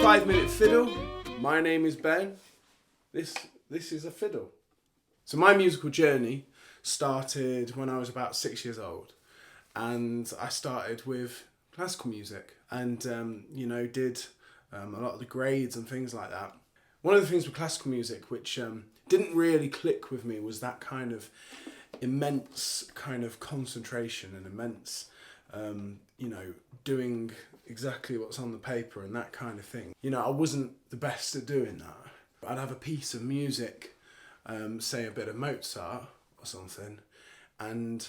5-minute fiddle. My name is Ben. This is a fiddle. So my musical journey started when I was about 6 years old, and I started with classical music, and did a lot of the grades and things like that. One of the things with classical music which didn't really click with me was that kind of immense kind of concentration and immense doing exactly what's on the paper and that kind of thing. I wasn't the best at doing that. I'd have a piece of music, say a bit of Mozart or something, and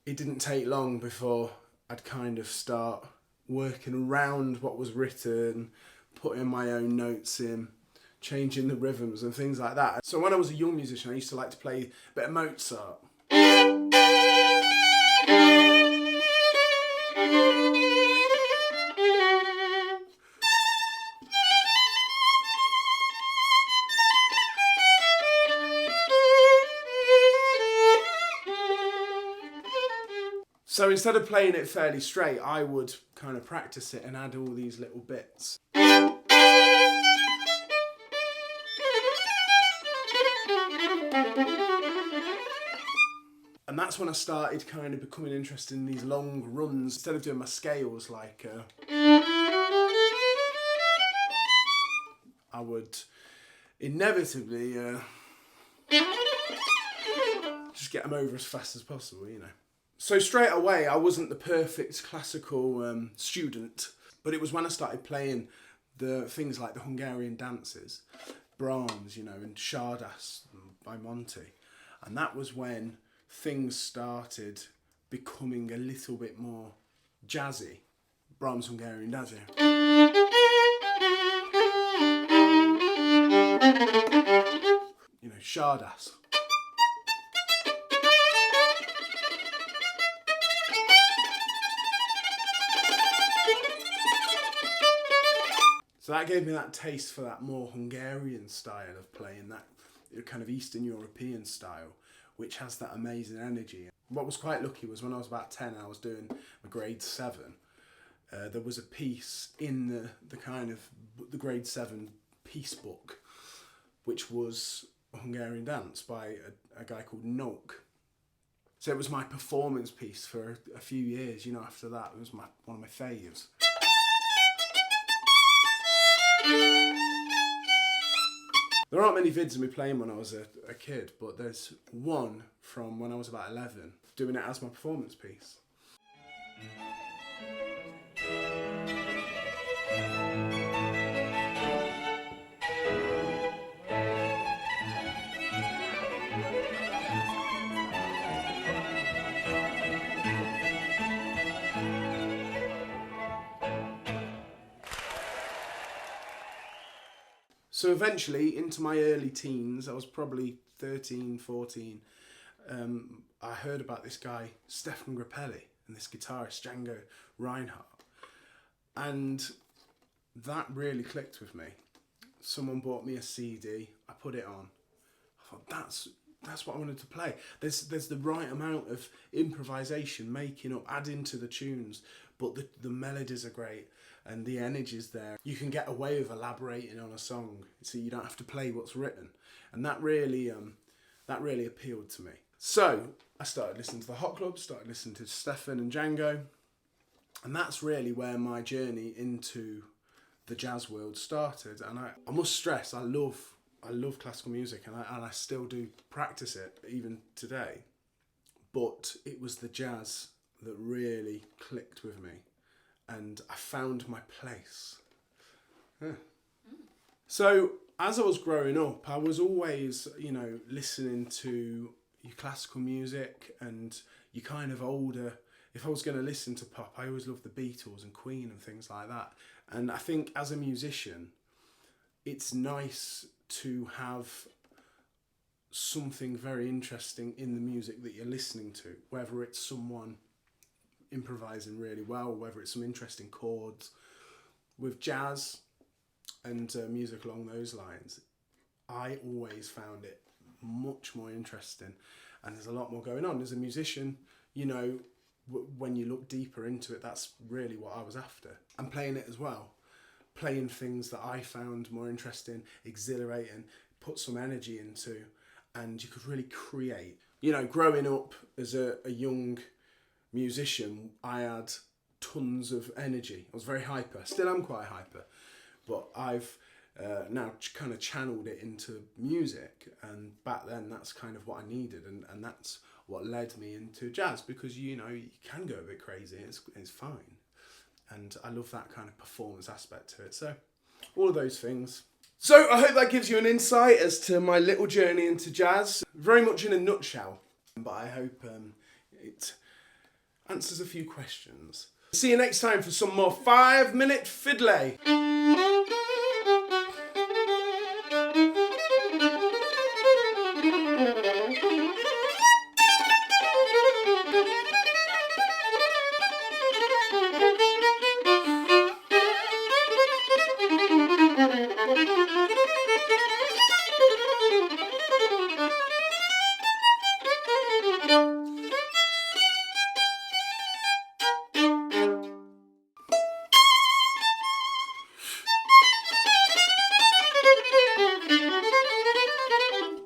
it didn't take long before I'd kind of start working around what was written, putting my own notes in, changing the rhythms and things like that. So when I was a young musician, I used to like to play a bit of Mozart. So instead of playing it fairly straight, I would kind of practice it and add all these little bits. And that's when I started kind of becoming interested in these long runs. Instead of doing my scales like I would inevitably just get them over as fast as possible, So straight away, I wasn't the perfect classical student, but it was when I started playing the things like the Hungarian dances, Brahms, and Czardas by Monty. And that was when things started becoming a little bit more jazzy. Brahms Hungarian jazzy. Czardas. So that gave me that taste for that more Hungarian style of playing, that kind of Eastern European style, which has that amazing energy. What was quite lucky was when I was about 10, I was doing a grade 7. There was a piece in the kind of the grade 7 piece book, which was a Hungarian dance by a guy called Nolck. So it was my performance piece for a few years. After that, it was one of my faves. There aren't many vids of me playing when I was a kid, but there's one from when I was about 11, doing it as my performance piece. So eventually, into my early teens, I was probably 13, 14, I heard about this guy, Stefan Grappelli, and this guitarist, Django Reinhardt. And that really clicked with me. Someone bought me a CD, I put it on. I thought, that's what I wanted to play. There's the right amount of improvisation, making up, adding to the tunes, but the melodies are great. And the energy's there. You can get away with elaborating on a song, so you don't have to play what's written, and that really appealed to me. So I started listening to the hot clubs, started listening to Stefan and Django, and that's really where my journey into the jazz world started. And I must stress, I love classical music, and I still do practice it even today. But it was the jazz that really clicked with me. And I found my place. Yeah. So as I was growing up, I was always, listening to your classical music and your kind of older. If I was going to listen to pop, I always loved the Beatles and Queen and things like that. And I think as a musician, it's nice to have something very interesting in the music that you're listening to, whether it's someone improvising really well, whether it's some interesting chords. With jazz and music along those lines, I always found it much more interesting, and there's a lot more going on. As a musician, when you look deeper into it, that's really what I was after. And playing it as well, playing things that I found more interesting, exhilarating, put some energy into, and you could really create. You know, growing up as a young musician, I had tons of energy. I was very hyper. Still am quite hyper, but I've now kind of channeled it into music, and back then that's kind of what I needed, and that's what led me into jazz, because you know, you can go a bit crazy, it's fine, and I love that kind of performance aspect to it. So all of those things. So I hope that gives you an insight as to my little journey into jazz, very much in a nutshell, but I hope it answers a few questions. See you next time for some more 5-minute fiddle.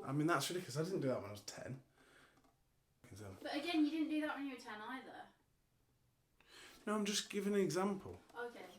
I mean, that's ridiculous. I didn't do that when I was 10. But again, you didn't do that when you were 10 either. No, I'm just giving an example. Okay.